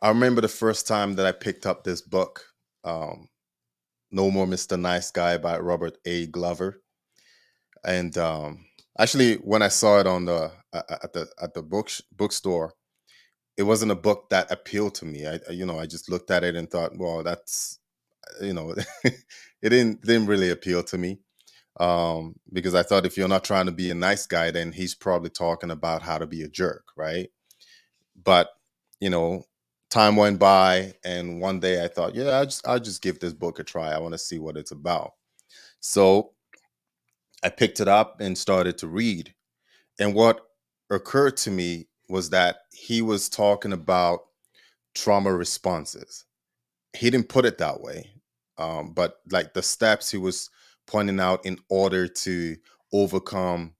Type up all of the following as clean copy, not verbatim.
I remember the first time that I picked up this book, um, No More Mr. Nice Guy by Robert A. Glover. And actually, when I saw it on the bookstore, it wasn't a book that appealed to me. I just looked at it and thought, well, that's it didn't really appeal to me, because I thought if you're not trying to be a nice guy, then he's probably talking about how to be a jerk, right? But you know, time went by, and one day I thought, yeah, I'll just give this book a try. I want to see what it's about. So I picked it up and started to read. And what occurred to me was that he was talking about trauma responses. He didn't put it that way, but like the steps he was pointing out in order to overcome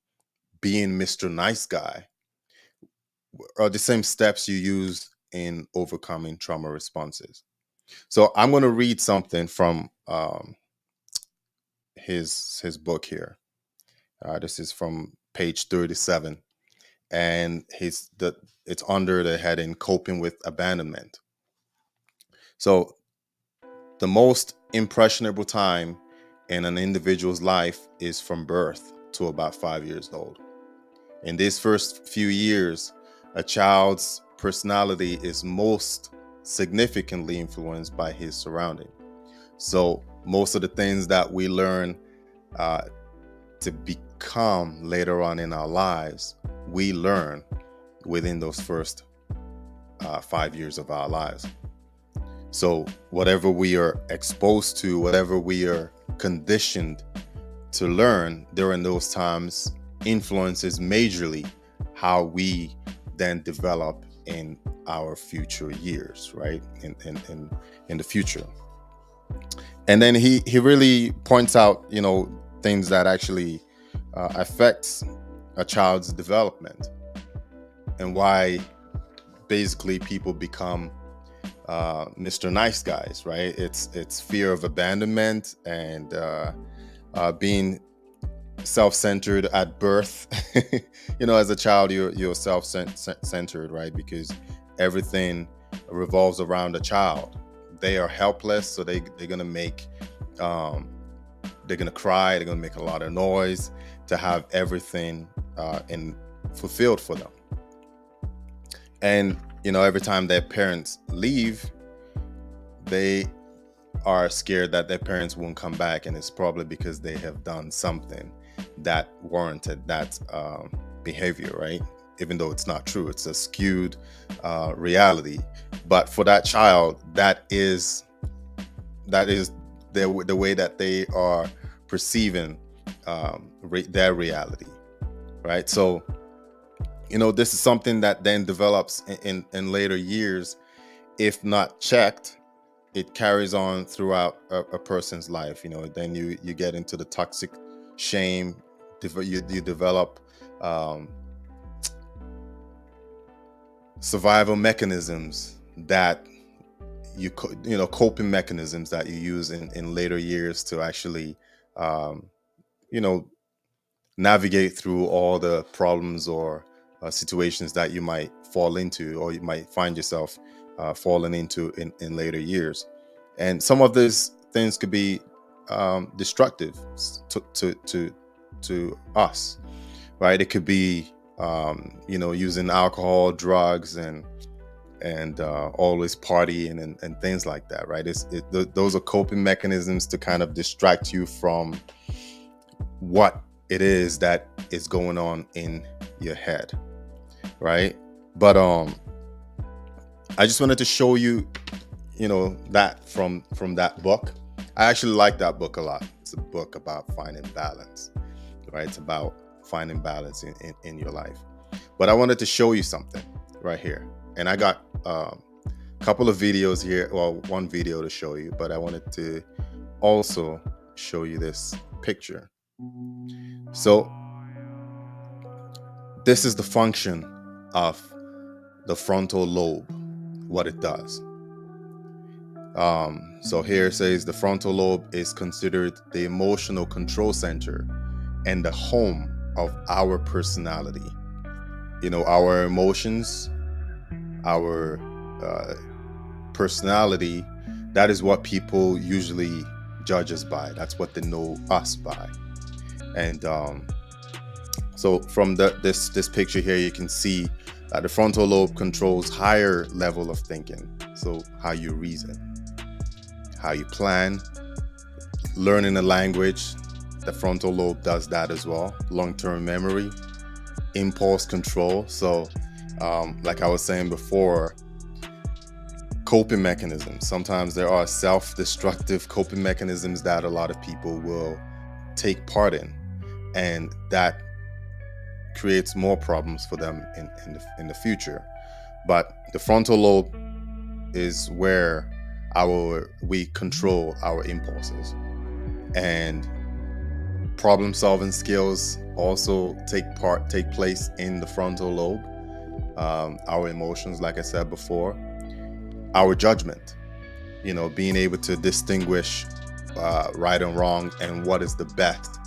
being Mr. Nice Guy are the same steps you use in overcoming trauma responses. So I'm going to read something from his book here. This is from page 37, and it's under the heading "Coping with Abandonment." So the most impressionable time in an individual's life is from birth to about 5 years old. In these first few years, a child's personality is most significantly influenced by his surrounding. So most of the things that we learn to become later on in our lives, we learn within those first 5 years of our lives. So whatever we are exposed to, whatever we are conditioned to learn during those times influences majorly how we then develop in our future years, right? In the future. And then he really points out, things that actually affects a child's development, and why basically people become Mr. Nice Guys, right? It's fear of abandonment and being self-centered at birth. As a child, you're self-centered, right? Because everything revolves around the child. They are helpless, so they're gonna make they're gonna cry, they're gonna make a lot of noise to have everything fulfilled for them. And every time their parents leave, they are scared that their parents won't come back, and it's probably because they have done something that warranted that behavior, right? Even though it's not true, it's a skewed reality. But for that child, that is the way that they are perceiving their reality, right? So this is something that then develops in later years. If not checked, it carries on throughout a person's life. Then you get into the toxic shame. You develop survival mechanisms that coping mechanisms that you use in later years to actually navigate through all the problems or situations that you might fall into, or you might find yourself falling into in later years. And some of these things could be destructive to us, right? It could be using alcohol, drugs, and always partying and things like that, right? Those are coping mechanisms to kind of distract you from what it is that is going on in your head, right? But I just wanted to show you that from that book. I actually like that book a lot. It's a book about finding balance, right? It's about finding balance in your life. But I wanted to show you something right here, and I got a couple of videos here, well, one video to show you, but I wanted to also show you this picture. So this is the function of the frontal lobe, what it does. So here it says the frontal lobe is considered the emotional control center and the home of our personality. Our emotions, our personality, that is what people usually judge us by. That's what they know us by. And so from this picture here, you can see that the frontal lobe controls higher level of thinking. So how you reason, how you plan, learning a language, the frontal lobe does that as well. Long-term memory, impulse control. So like I was saying before, coping mechanisms. Sometimes there are self-destructive coping mechanisms that a lot of people will take part in, and that creates more problems for them in the future. But the frontal lobe is where we control our impulses, and problem-solving skills also take place in the frontal lobe. Our emotions, like I said before, our judgment, being able to distinguish right and wrong and what is the best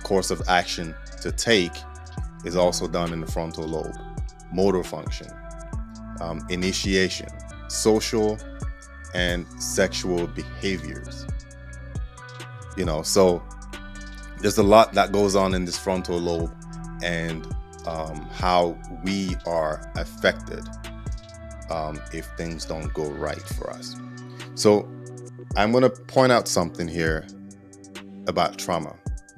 course of action to take is also done in the frontal lobe. Motor function, initiation, social and sexual behaviors. So there's a lot that goes on in this frontal lobe, and how we are affected if things don't go right for us. So I'm going to point out something here about trauma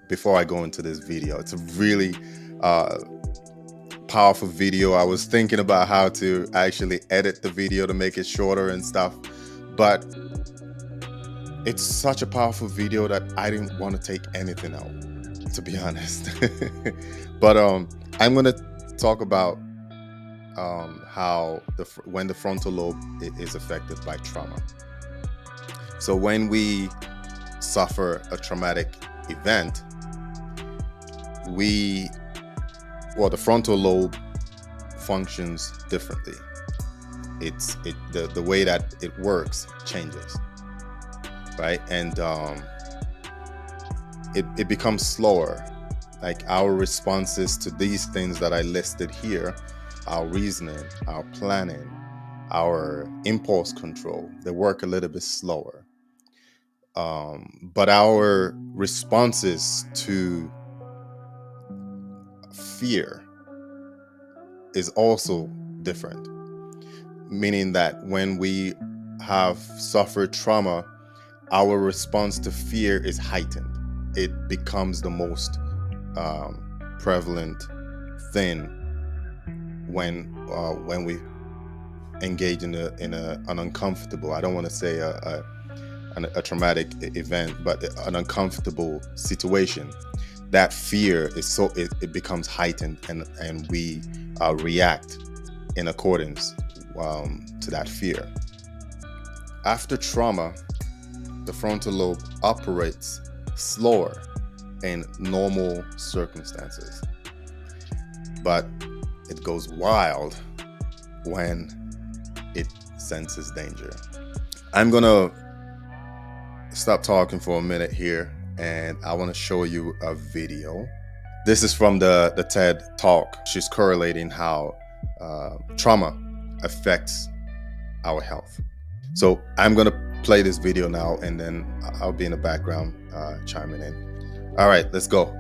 before I go into this video. It's a really powerful video. I was thinking about how to actually edit the video to make it shorter and stuff, but it's such a powerful video that I didn't want to take anything out, to be honest. But I'm going to talk about how when the frontal lobe is affected by trauma. So when we suffer a traumatic event, the frontal lobe functions differently. The way that it works changes, right? And it becomes slower. Like our responses to these things that I listed here, our reasoning, our planning, our impulse control, they work a little bit slower. But our responses to fear is also different, meaning that when we have suffered trauma, our response to fear is heightened. It becomes the most prevalent thing when we engage in an uncomfortable, I don't want to say a traumatic event, but an uncomfortable situation. That fear is it becomes heightened, and we react in accordance to that fear. After trauma, the frontal lobe operates slower in normal circumstances, but it goes wild when it senses danger. I'm gonna stop talking for a minute here, and I want to show you a video. This is from the TED Talk. She's correlating how trauma affects our health. So I'm going to play this video now, and then I'll be in the background chiming in. All right, let's go.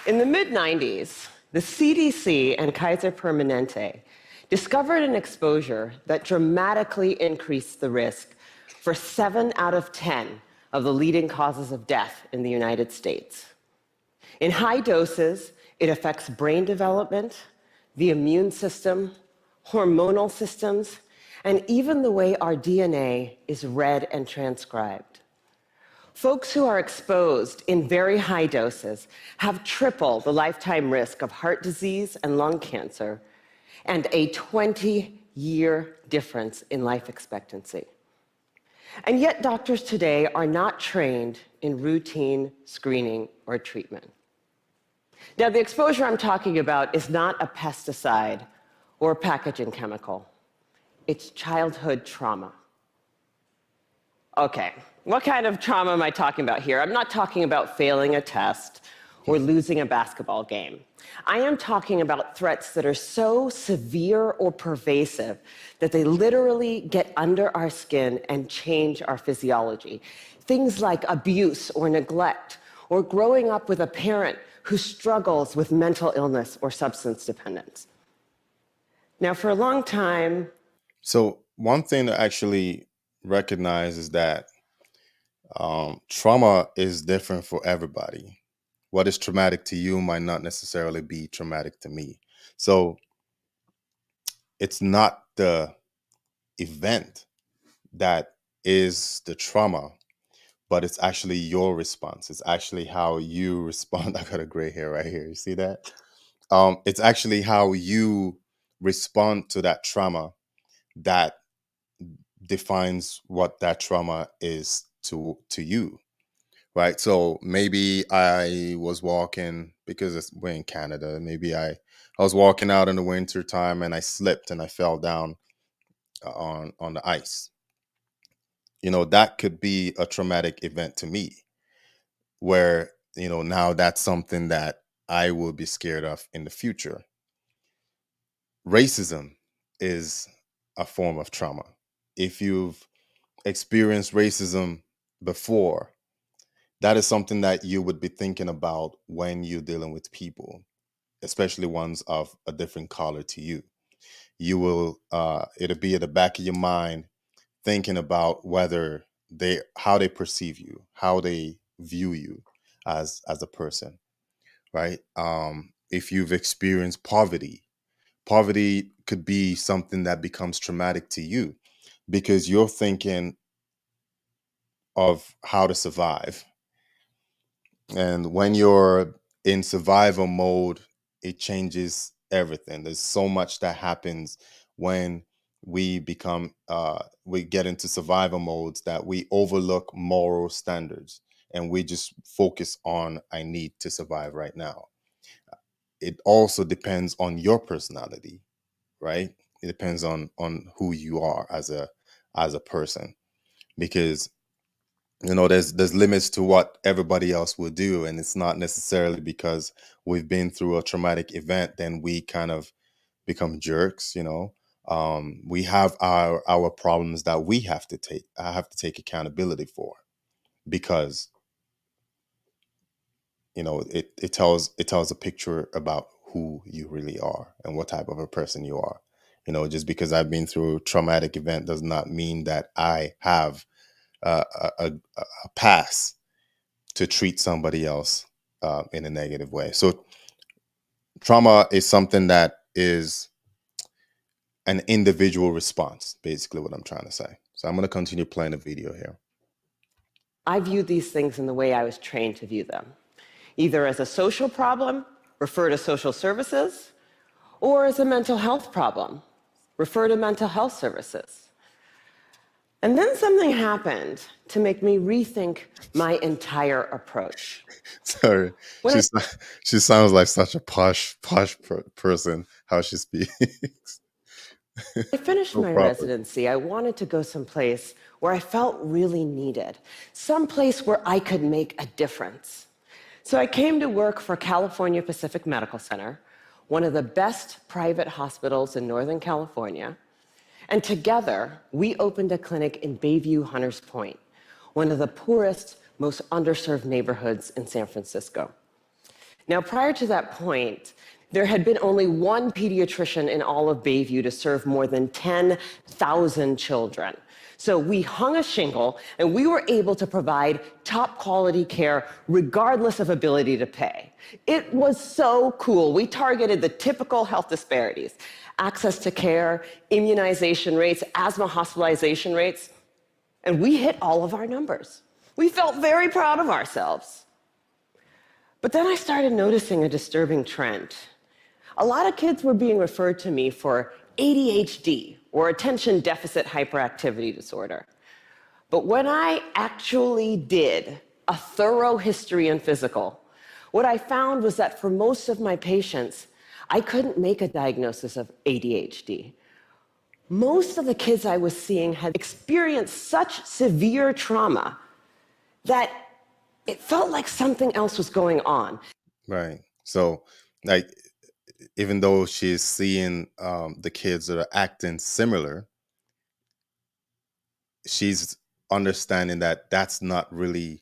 In the mid-90s, the CDC and Kaiser Permanente discovered an exposure that dramatically increased the risk for 7 out of 10 of the leading causes of death in the United States. In high doses, it affects brain development, the immune system, hormonal systems, and even the way our DNA is read and transcribed. Folks who are exposed in very high doses have triple the lifetime risk of heart disease and lung cancer, and a 20-year difference in life expectancy. And yet doctors today are not trained in routine screening or treatment. Now, the exposure I'm talking about is not a pesticide or a packaging chemical. It's childhood trauma. Okay, what kind of trauma am I talking about here? I'm not talking about failing a test or losing a basketball game. I am talking about threats that are so severe or pervasive that they literally get under our skin and change our physiology. Things like abuse or neglect, or growing up with a parent who struggles with mental illness or substance dependence. Now, for a long time, So one thing to actually recognize is that trauma is different for everybody. What is traumatic to you might not necessarily be traumatic to me. So it's not the event that is the trauma, but it's actually your response. It's actually how you respond. I got a gray hair right here. You see that? It's actually how you respond to that trauma that defines what that trauma is to you, right? So maybe I was walking, because we're in Canada. Maybe I was walking out in the winter time and I slipped and I fell down on the ice. That could be a traumatic event to me, where now that's something that I will be scared of in the future. Racism is a form of trauma. If you've experienced racism before, that is something that you would be thinking about when you're dealing with people, especially ones of a different color to you. You will it'll be at the back of your mind, thinking about whether how they perceive you, how they view you as a person, right? If you've experienced poverty could be something that becomes traumatic to you, because you're thinking of how to survive. And when you're in survival mode, it changes everything. There's so much that happens when we get into survival modes, that we overlook moral standards and we just focus on, I need to survive right now. It also depends on your personality, right? It depends on who you are as a person, because there's limits to what everybody else will do, and it's not necessarily because we've been through a traumatic event then we kind of become jerks. We have our problems that we have to take accountability for, because it tells a picture about who you really are and what type of a person you are. Just because I've been through a traumatic event does not mean that I have a pass to treat somebody else in a negative way. So trauma is something that is an individual response, basically what I'm trying to say. So I'm going to continue playing the video here. I viewed these things in the way I was trained to view them, either as a social problem, refer to social services, or as a mental health problem, refer to mental health services. And then something happened to make me rethink my entire approach. Sorry, When she sounds like such a posh person, how she speaks. I finished So my proper. residency, I wanted to go someplace where I felt really needed, someplace where I could make a difference. So I came to work for California Pacific Medical Center, one of the best private hospitals in Northern California. And together, we opened a clinic in Bayview, Hunters Point, one of the poorest, most underserved neighborhoods in San Francisco. Now, prior to that point, there had been only one pediatrician in all of Bayview to serve more than 10,000 children. So we hung a shingle, and we were able to provide top quality care regardless of ability to pay. It was so cool. We targeted the typical health disparities: access to care, immunization rates, asthma hospitalization rates, and we hit all of our numbers. We felt very proud of ourselves. But then I started noticing a disturbing trend. A lot of kids were being referred to me for ADHD, or attention deficit hyperactivity disorder. But when I actually did a thorough history and physical, what I found was that for most of my patients, I couldn't make a diagnosis of ADHD. Most of the kids I was seeing had experienced such severe trauma that it felt like something else was going on. Right. So, like, even though she's seeing the kids that are acting similar, she's understanding that that's not really,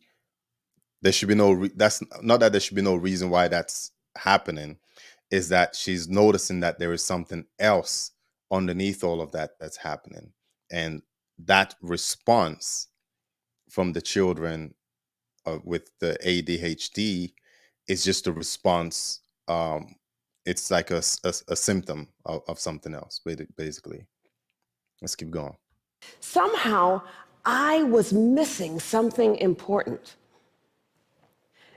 there should be no that's not that there should be no reason why that's happening, is that she's noticing that there is something else underneath all of that that's happening, and that response from the children with the ADHD is just a response. It's like a symptom of something else, basically. Let's keep going. Somehow, I was missing something important.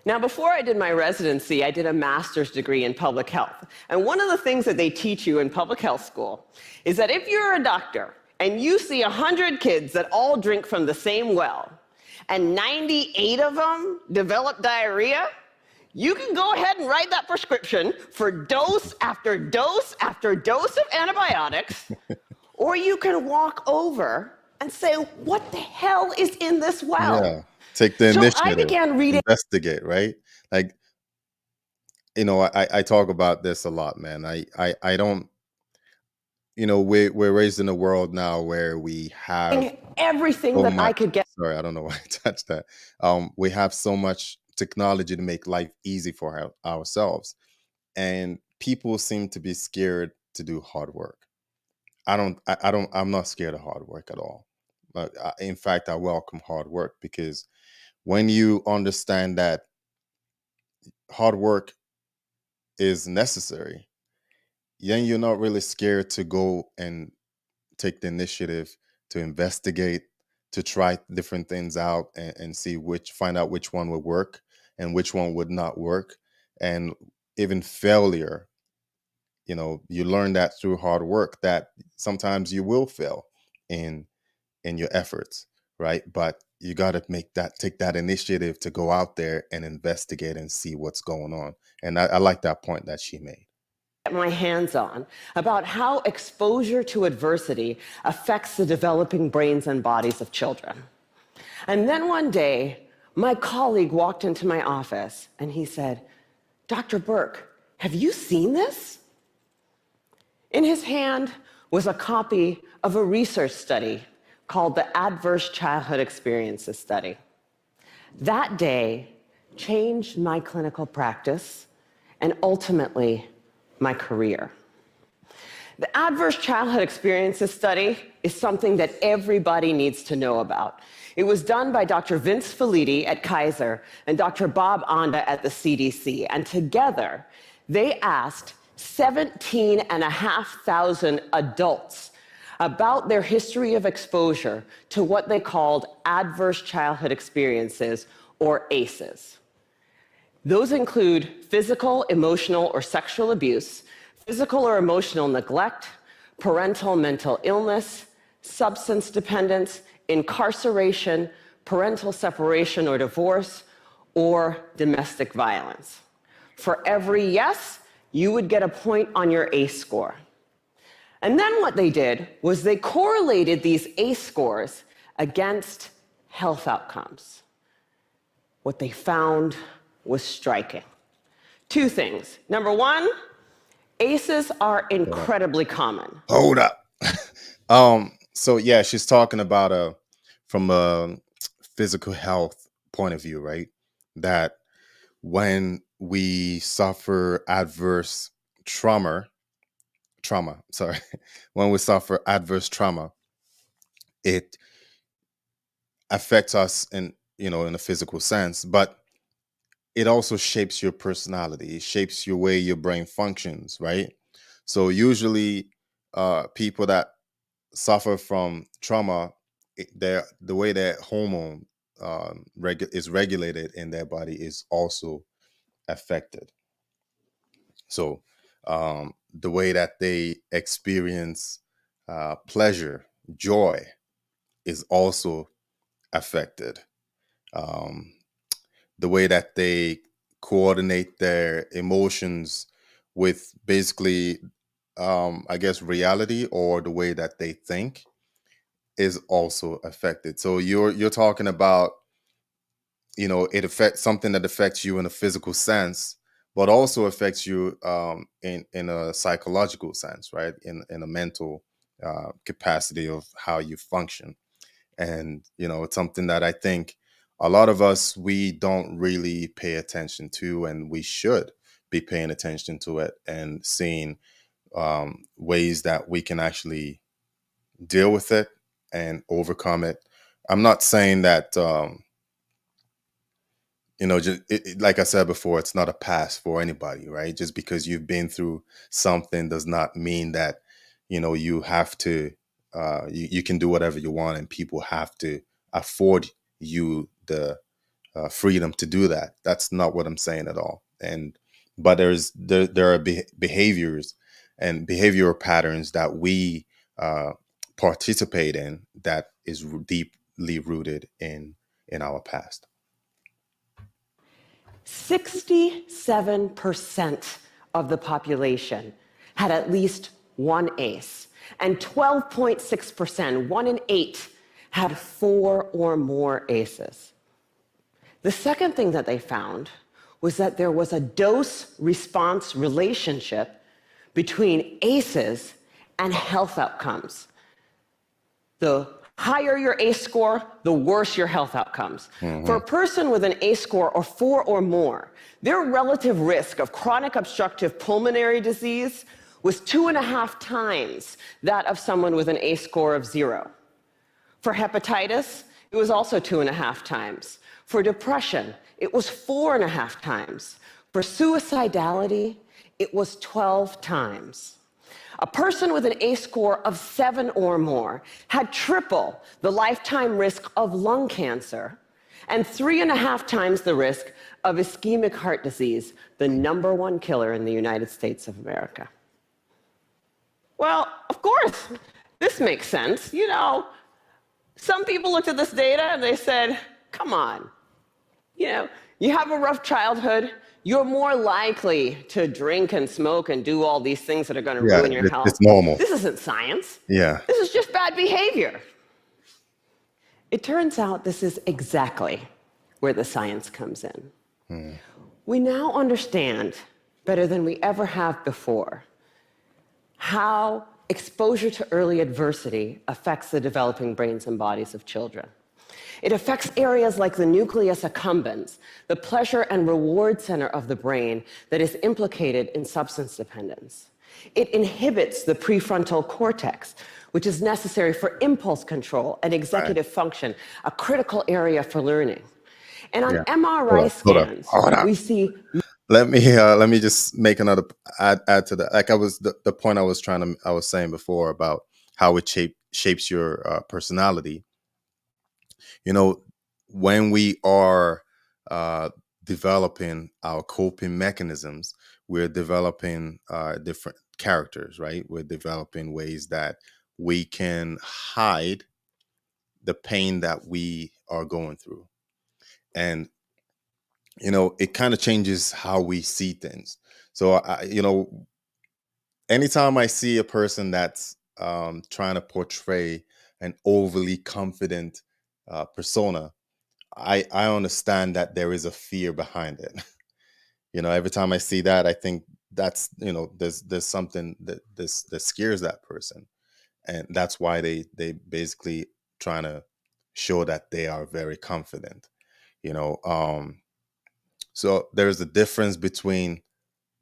Now, before I did my residency, I did a master's degree in public health. And one of the things that they teach you in public health school is that if you're a doctor and you see 100 kids that all drink from the same well, and 98 of them develop diarrhea, you can go ahead and write that prescription for dose after dose after dose of antibiotics, or you can walk over and say, what the hell is in this well? Yeah. Take the So I initiative, began reading. investigate, right? Like, I talk about this a lot, man. I don't, we're raised in a world now where we have Everything so that I much. could get. Sorry, I don't know why I touched that. We have so much technology to make life easy for ourselves, and people seem to be scared to do hard work. I'm not scared of hard work at all. But in fact, I welcome hard work, because when you understand that hard work is necessary, then you're not really scared to go and take the initiative to investigate, to try different things out, and see find out which one would work and which one would not work. And even failure, you learn that through hard work, that sometimes you will fail in your efforts, right? But you got to take that initiative to go out there and investigate and see what's going on. And I like that point that she made. My hands on about how exposure to adversity affects the developing brains and bodies of children. And then one day, my colleague walked into my office and he said, Dr. Burke, have you seen this? In his hand was a copy of a research study called the Adverse Childhood Experiences Study. That day changed my clinical practice and ultimately my career. The Adverse Childhood Experiences Study is something that everybody needs to know about. It was done by Dr. Vince Felitti at Kaiser and Dr. Bob Onda at the CDC, and together they asked 17,500 adults about their history of exposure to what they called adverse childhood experiences, or ACEs. Those include physical, emotional, or sexual abuse, physical or emotional neglect, parental mental illness, substance dependence, incarceration, parental separation or divorce, or domestic violence. For every yes, you would get a point on your ACE score. And then what they did was they correlated these ACE scores against health outcomes. What they found was striking. Two things. Number one, ACEs are incredibly common. Hold up. So yeah, she's talking about from a physical health point of view, right? That when we suffer adverse sorry, when we suffer adverse trauma, it affects us in a physical sense, but it also shapes your personality. It shapes your way your brain functions, right? So usually, people that suffer from trauma, the way their hormone is regulated in their body is also affected. So the way that they experience pleasure, joy, is also affected. Um, the way that they coordinate their emotions with basically, I guess, reality, or the way that they think, is also affected. So you're talking about, it affects something that affects you in a physical sense, but also affects you in a psychological sense, right? In a mental capacity of how you function. And it's something that I think a lot of us, we don't really pay attention to, and we should be paying attention to it and seeing ways that we can actually deal with it and overcome it. I'm not saying that just like I said before, it's not a pass for anybody, right? Just because you've been through something does not mean that you have to you can do whatever you want, and people have to afford you the freedom to do that. That's not what I'm saying at all. And but there are behaviors and behavioral patterns that we uh, participate in that is deeply rooted in our past. 67% of the population had at least one ACE, and 12.6%, 1 in 8, had 4 or more ACEs. The second thing that they found was that there was a dose-response relationship between ACEs and health outcomes. The higher your ACE score, the worse your health outcomes. For a person with an ACE score of 4 or more, their relative risk of chronic obstructive pulmonary disease was 2.5 times that of someone with an ACE score of 0. For hepatitis, it was also 2.5 times. For depression, it was 4.5 times. For suicidality, it was 12 times. A person with an ACE score of 7 or more had triple the lifetime risk of lung cancer and 3.5 times the risk of ischemic heart disease, the #1 killer in the United States of America. Well, of course, this makes sense. Some people looked at this data and they said, come on, you have a rough childhood, you're more likely to drink and smoke and do all these things that are going to Yeah, ruin your it's health. normal. This isn't science. Yeah. This is just bad behavior. It turns out this is exactly where the science comes in. We now understand, better than we ever have before, how exposure to early adversity affects the developing brains and bodies of children. It affects areas like the nucleus accumbens, the pleasure and reward center of the brain that is implicated in substance dependence. It inhibits the prefrontal cortex, which is necessary for impulse control and executive function, a critical area for learning. And on Yeah. MRI scans, Hold on. we see. Let me just make another add to that. Like the point I was saying before about how it shapes your personality. When we are uh, developing our coping mechanisms, we're developing different characters, right? We're developing ways that we can hide the pain that we are going through. And it kind of changes how we see things. So anytime I see a person that's trying to portray an overly confident persona, I understand that there is a fear behind it. Every time I see that, I think that's there's something that scares that person, and that's why they basically trying to show that they are very confident. you know um so there's a difference between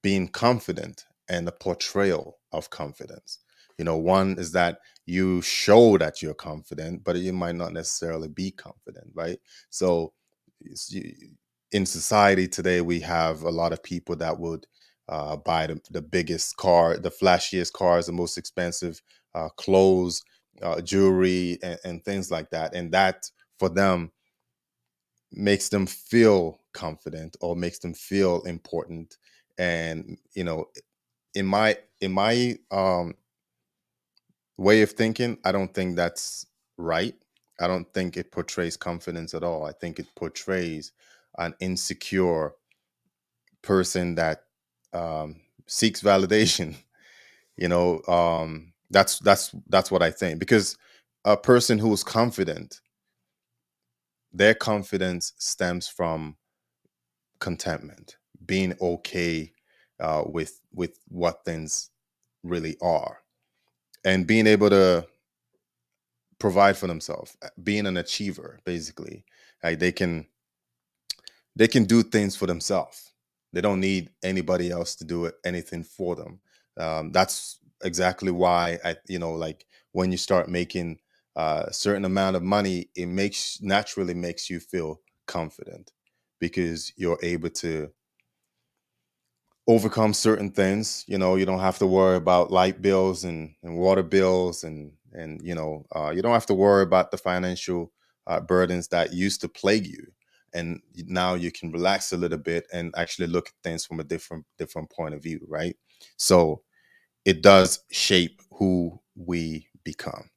being confident and the portrayal of confidence. One is that you show that you're confident, but you might not necessarily be confident, right? So it's- you- in society today, we have a lot of people that would buy the biggest car, the flashiest cars, the most expensive clothes, jewelry, and things like that. And that, for them, makes them feel confident or makes them feel important. And in my way of thinking, I don't think that's right. I don't think it portrays confidence at all. I think it portrays an insecure person that seeks validation. That's what I think, because a person who is confident, their confidence stems from contentment, being okay with what things really are, and being able to provide for themselves, being an achiever, basically. Like they can do things for themselves. They don't need anybody else to do anything for them. That's exactly why like when you start making a certain amount of money, it naturally makes you feel confident, because you're able to overcome certain things. You don't have to worry about light bills and water bills, and you don't have to worry about the financial burdens that used to plague you. And now you can relax a little bit and actually look at things from a different point of view, right? So it does shape who we become.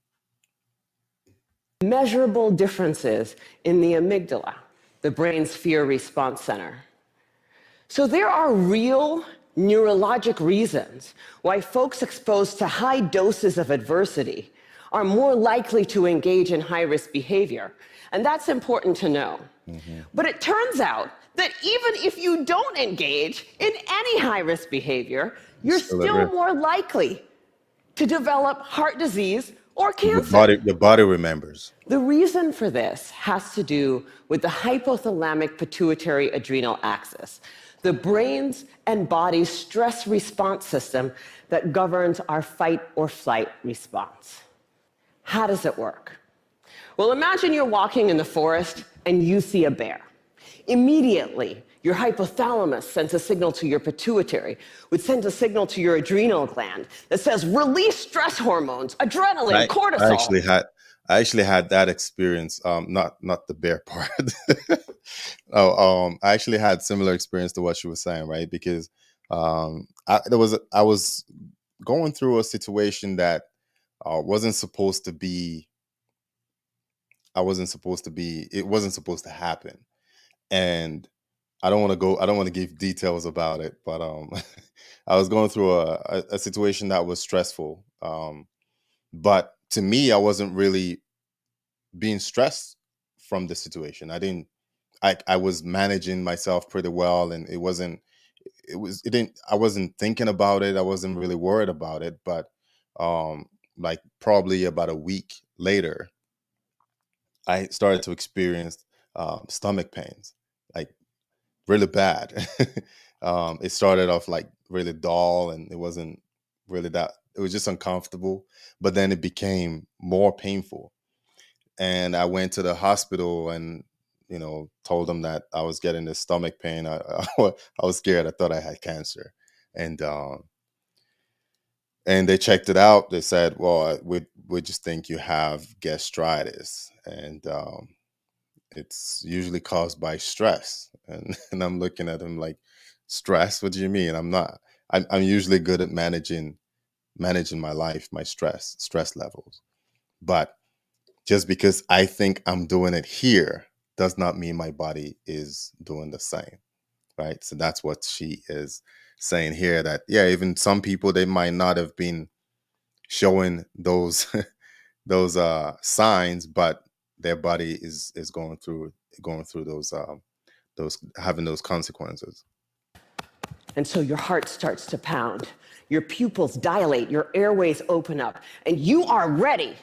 Measurable differences in the amygdala, the brain's fear response center. So there are real neurologic reasons why folks exposed to high doses of adversity are more likely to engage in high-risk behavior. And that's important to know. But it turns out that even if you don't engage in any high-risk behavior, you're still more likely to develop heart disease or cancer. Your body remembers. The reason for this has to do with the hypothalamic pituitary adrenal axis, the brain's and body's stress response system that governs our fight or flight response. How does it work? Well, imagine you're walking in the forest and you see a bear. Immediately, your hypothalamus sends a signal to your pituitary, which sends a signal to your adrenal gland that says, release stress hormones, adrenaline, cortisol. I actually had that experience. Not the bear part. I actually had similar experience to what she was saying, right? Because I was going through a situation that wasn't supposed to be. It wasn't supposed to happen, and I don't want to give details about it, but I was going through a situation that was stressful. But to me, I wasn't really being stressed from the situation. I was managing myself pretty well, and I wasn't thinking about it. I wasn't really worried about it. But like probably about a week later, I started to experience stomach pains, like really bad. It started off like really dull, and it wasn't really that. It was just uncomfortable, but then it became more painful. And I went to the hospital and told them that I was getting this stomach pain. I was scared. I thought I had cancer, and they checked it out. They said, "Well, we just think you have gastritis, and it's usually caused by stress." And and I'm looking at him like, "Stress? What do you mean? I'm not. I'm usually good at managing my life, my stress levels, but just because I think I'm doing it here does not mean my body is doing the same." Right. So that's what she is saying here, that, yeah, even some people, they might not have been showing those those signs, but their body is going through those having those consequences. And so your heart starts to pound, your pupils dilate, your airways open up, and you are ready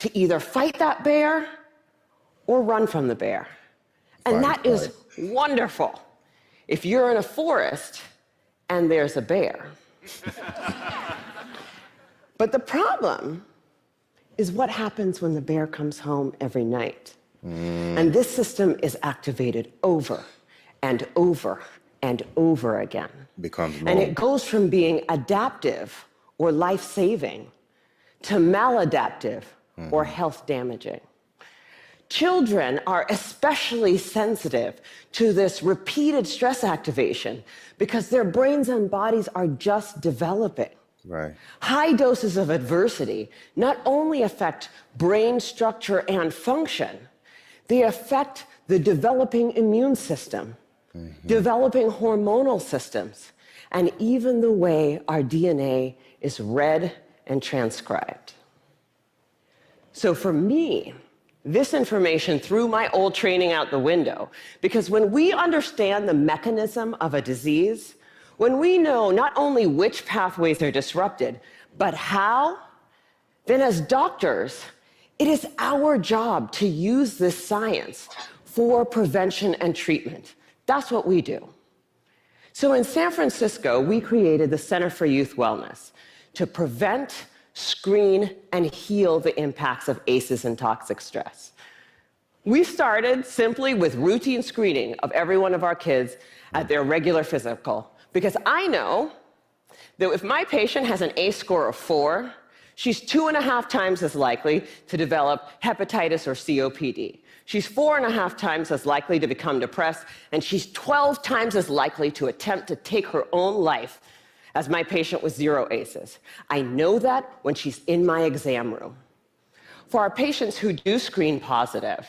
to either fight that bear or run from the bear. And that is wonderful if you're in a forest and there's a bear. But the problem is what happens when the bear comes home every night. And this system is activated over and over and over again. And it goes from being adaptive or life-saving to maladaptive or health-damaging. Children are especially sensitive to this repeated stress activation because their brains and bodies are just developing. Right. High doses of adversity not only affect brain structure and function, they affect the developing immune system, developing hormonal systems, and even the way our DNA is read and transcribed. So for me, This information threw my old training out the window, because when we understand the mechanism of a disease, when we know not only which pathways are disrupted, but how, then as doctors, it is our job to use this science for prevention and treatment. That's what we do. So in San Francisco, we created the Center for Youth Wellness to prevent, screen, and heal the impacts of ACEs and toxic stress. We started simply with routine screening of every one of our kids at their regular physical, because I know that if my patient has an ACE score of 4, she's 2.5 times as likely to develop hepatitis or COPD. She's 4.5 times as likely to become depressed, and she's 12 times as likely to attempt to take her own life as my patient with 0 ACEs. I know that when she's in my exam room. For our patients who do screen positive,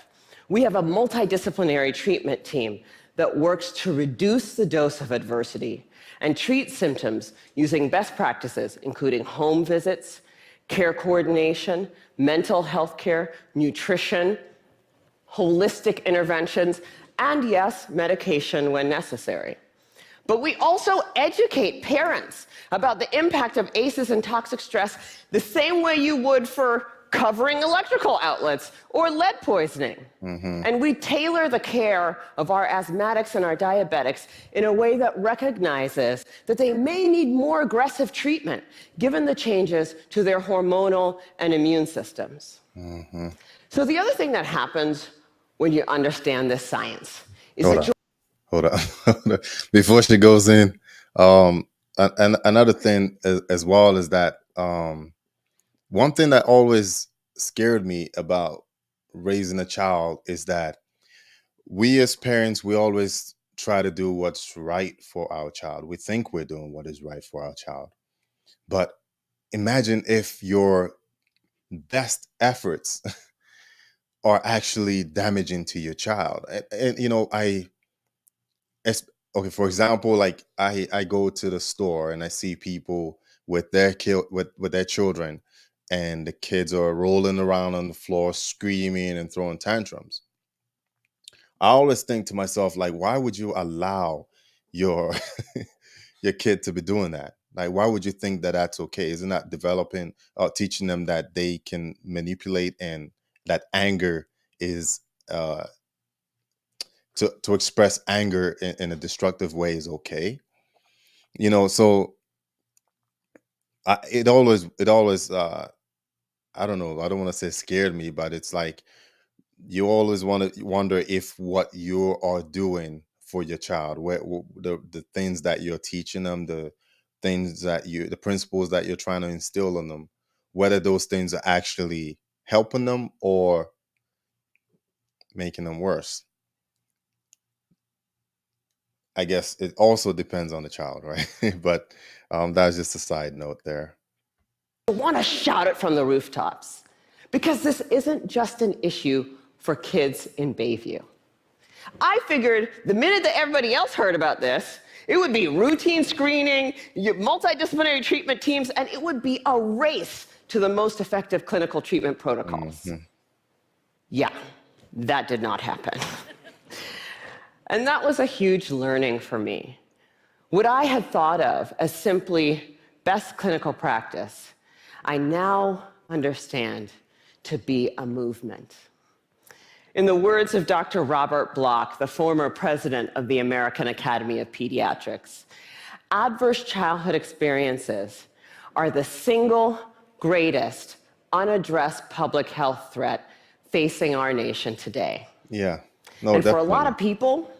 we have a multidisciplinary treatment team that works to reduce the dose of adversity and treat symptoms using best practices, including home visits, care coordination, mental health care, nutrition, holistic interventions, and yes, medication when necessary. But we also educate parents about the impact of ACEs and toxic stress the same way you would for covering electrical outlets or lead poisoning. And we tailor the care of our asthmatics and our diabetics in a way that recognizes that they may need more aggressive treatment given the changes to their hormonal and immune systems. So the other thing that happens when you understand this science is Hold that on. Hold on. Before she goes in, and another thing as well is that one thing that always scared me about raising a child is that we as parents, we always try to do what's right for our child. We think we're doing what is right for our child. But imagine if your best efforts are actually damaging to your child. And you know, okay, for example, like I go to the store and I see people with their with their children, and the kids are rolling around on the floor screaming and throwing tantrums. I always think to myself, like, why would you allow your your kid to be doing that? Like, why would you think that that's okay? Isn't that developing, teaching them that they can manipulate, and that anger is to express anger in a destructive way is okay? You know, so it always I don't know, I don't want to say scared me, but it's like you always want to wonder if what you are doing for your child, the things that you're teaching them, the principles that you're trying to instill in them, whether those things are actually helping them or making them worse. I guess it also depends on the child, right? But that's just a side note there. I want to shout it from the rooftops, because this isn't just an issue for kids in Bayview. I figured the minute that everybody else heard about this, it would be routine screening, multidisciplinary treatment teams, and it would be a race to the most effective clinical treatment protocols. Yeah, that did not happen. And that was a huge learning for me. What I had thought of as simply best clinical practice, I now understand to be a movement. In the words of Dr. Robert Block, the former president of the American Academy of Pediatrics, adverse childhood experiences are the single greatest unaddressed public health threat facing our nation today. Yeah, no, And for a lot definitely. of people,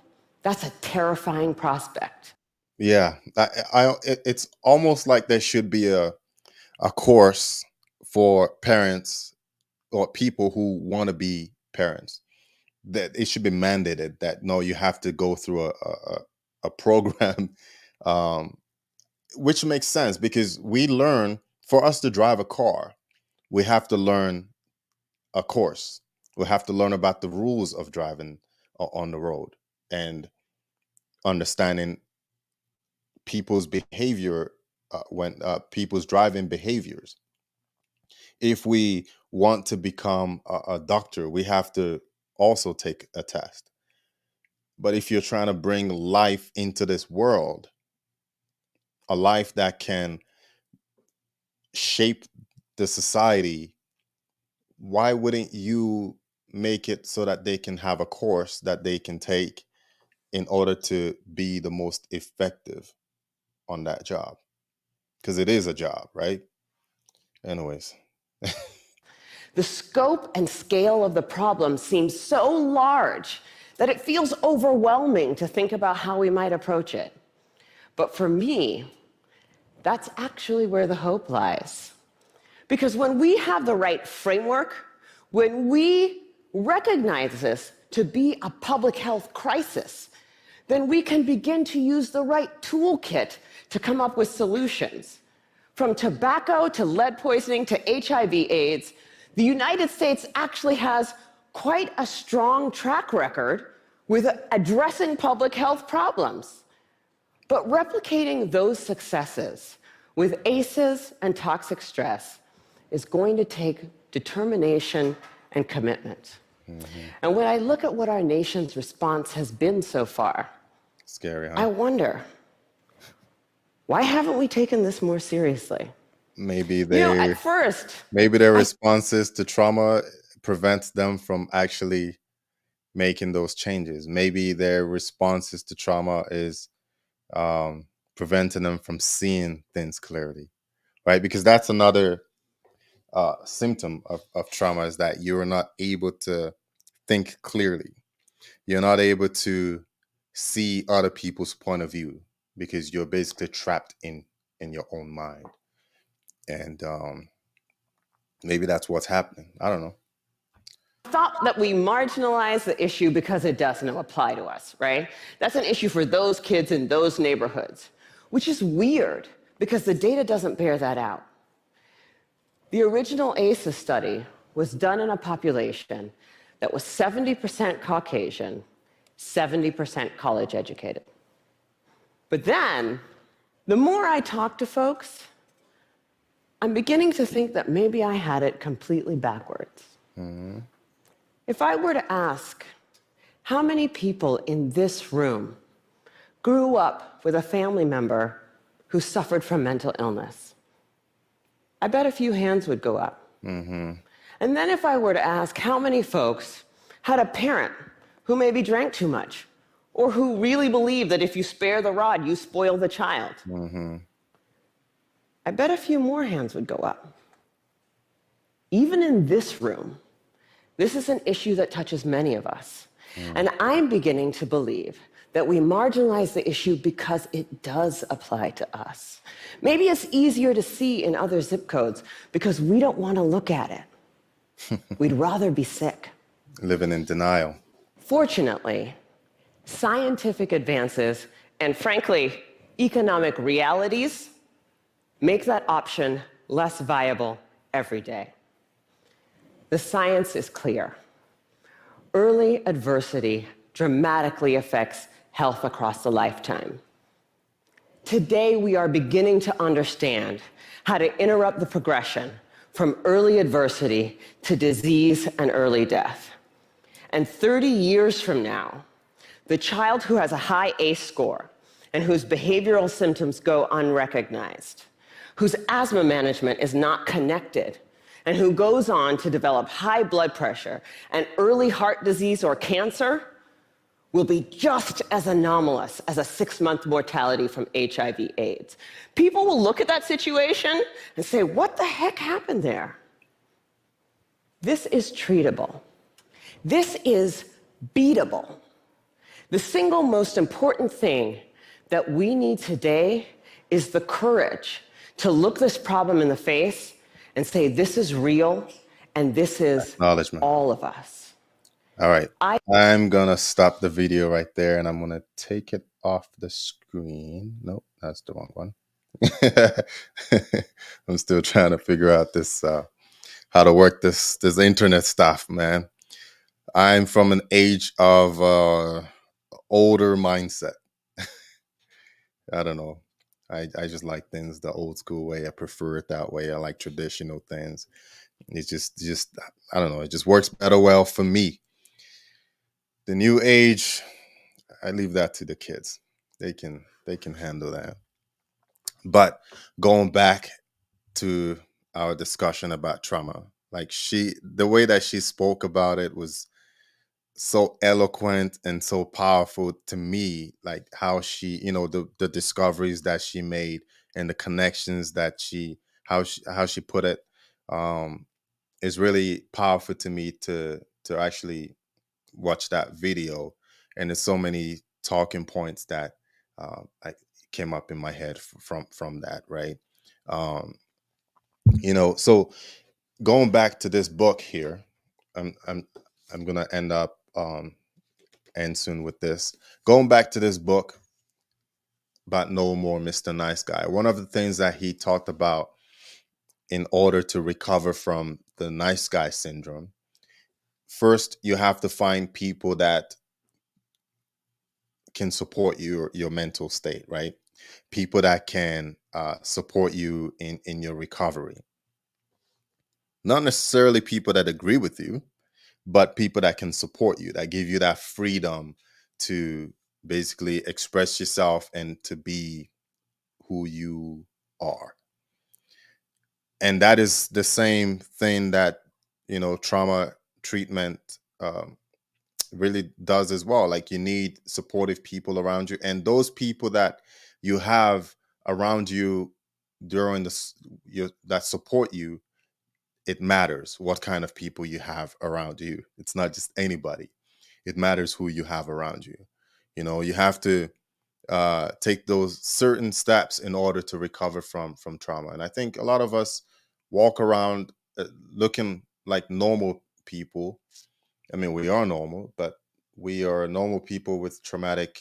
that's a terrifying prospect. Yeah, it's almost like there should be a course for parents or people who want to be parents, that it should be mandated that no, you have to go through a program, um, which makes sense because we learn, for us to drive a car, we have to learn a course. We have to learn about the rules of driving on the road, and understanding people's behavior, when people's driving behaviors. If we want to become a doctor, we have to also take a test. But if you're trying to bring life into this world, a life that can shape the society, why wouldn't you make it so that they can have a course that they can take in order to be the most effective on that job? Because it is a job, right? Anyways. The scope and scale of the problem seems so large that it feels overwhelming to think about how we might approach it. But for me, that's actually where the hope lies. Because when we have the right framework, when we recognize this to be a public health crisis, then we can begin to use the right toolkit to come up with solutions. From tobacco to lead poisoning to HIV/AIDS, the United States actually has quite a strong track record with addressing public health problems. But replicating those successes with ACEs and toxic stress is going to take determination and commitment. And when I look at what our nation's response has been so far, Scary, huh? I wonder, why haven't we taken this more seriously? Maybe At first, their responses to trauma prevents them from actually making those changes. Maybe their responses to trauma is preventing them from seeing things clearly, right? Because that's another symptom of trauma, is that you're not able to think clearly. You're not able to see other people's point of view because you're basically trapped in your own mind. And maybe that's what's happening. I don't know. thought that we marginalize the issue because it doesn't apply to us, right? That's an issue for those kids in those neighborhoods, which is weird because the data doesn't bear that out. The original ACEs study was done in a population that was 70% Caucasian, 70% college educated. But then, the more I talk to folks, I'm beginning to think that maybe I had it completely backwards. If I were to ask how many people in this room grew up with a family member who suffered from mental illness, I bet a few hands would go up. And then if I were to ask how many folks had a parent who maybe drank too much, or who really believed that if you spare the rod, you spoil the child, I bet a few more hands would go up. Even in this room, this is an issue that touches many of us. And I'm beginning to believe that we marginalize the issue because it does apply to us. Maybe it's easier to see in other zip codes because we don't want to look at it. We'd rather be sick. Living in denial. Fortunately, scientific advances and, frankly, economic realities make that option less viable every day. The science is clear. Early adversity dramatically affects health across the lifetime. Today, we are beginning to understand how to interrupt the progression from early adversity to disease and early death. And 30 years from now, the child who has a high ACE score and whose behavioral symptoms go unrecognized, whose asthma management is not connected, and who goes on to develop high blood pressure and early heart disease or cancer will be just as anomalous as a 6-month mortality from HIV/AIDS. People will look at that situation and say, what the heck happened there? This is treatable. This is beatable. The single most important thing that we need today is the courage to look this problem in the face and say, this is real, and this is all of us. All right. I'm going to stop the video right there, and I'm going to take it off the screen. Nope, that's the wrong one. I'm still trying to figure out this, how to work this internet stuff, man. I'm from an age of older mindset. I don't know. I just like things the old school way. I prefer it that way. I like traditional things. It's just I don't know. It just works better well for me. The new age, I leave that to the kids. They can handle that. But going back to our discussion about trauma, like the way that she spoke about it was so eloquent and so powerful to me, like how she, the discoveries that she made and the connections that how she put it, um is really powerful to me to actually watch that video. And there's so many talking points that I came up in my head from that, right? um so going back to this book here, I'm gonna end up end soon with this. Going back to this book about No More Mr. Nice Guy, one of the things that he talked about in order to recover from the nice guy syndrome, first you have to find people that can support your mental state, right? People that can support you in your recovery. Not necessarily people that agree with you, but people that can support you, that give you that freedom to basically express yourself and to be who you are. And that is the same thing that trauma treatment really does as well. Like, you need supportive people around you, and those people that you have around you during that support you, it matters what kind of people you have around you. It's not just anybody. It matters who you have around you. You have to take those certain steps in order to recover from trauma. And I think a lot of us walk around looking like normal people. I mean, we are normal, but we are normal people with traumatic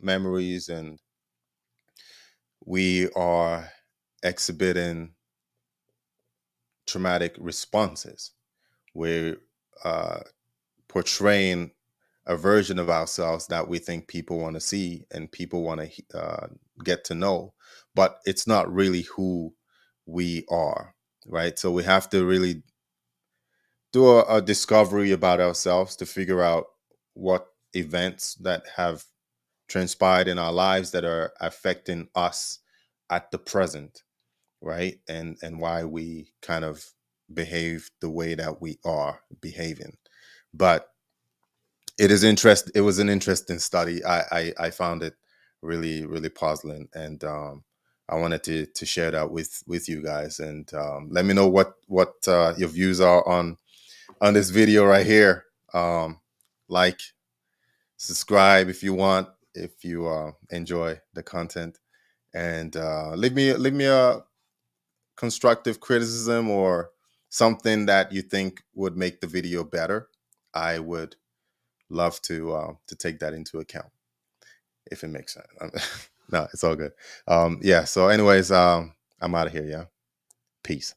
memories, and we are exhibiting traumatic responses. We're uh, portraying a version of ourselves that we think people want to see and people want to get to know, but it's not really who we are, right? So we have to really do a discovery about ourselves to figure out what events that have transpired in our lives that are affecting us at the present, right? And why we kind of behave the way that we are behaving. But it was an interesting study. I found it really, really puzzling, and I wanted to share that with you guys. And let me know what your views are on this video right here. Like, subscribe if you want, if you enjoy the content, and leave me a constructive criticism or something that you think would make the video better. I would love to take that into account, if it makes sense. No, it's all good. Yeah. So, anyways, I'm out of here. Yeah. Peace.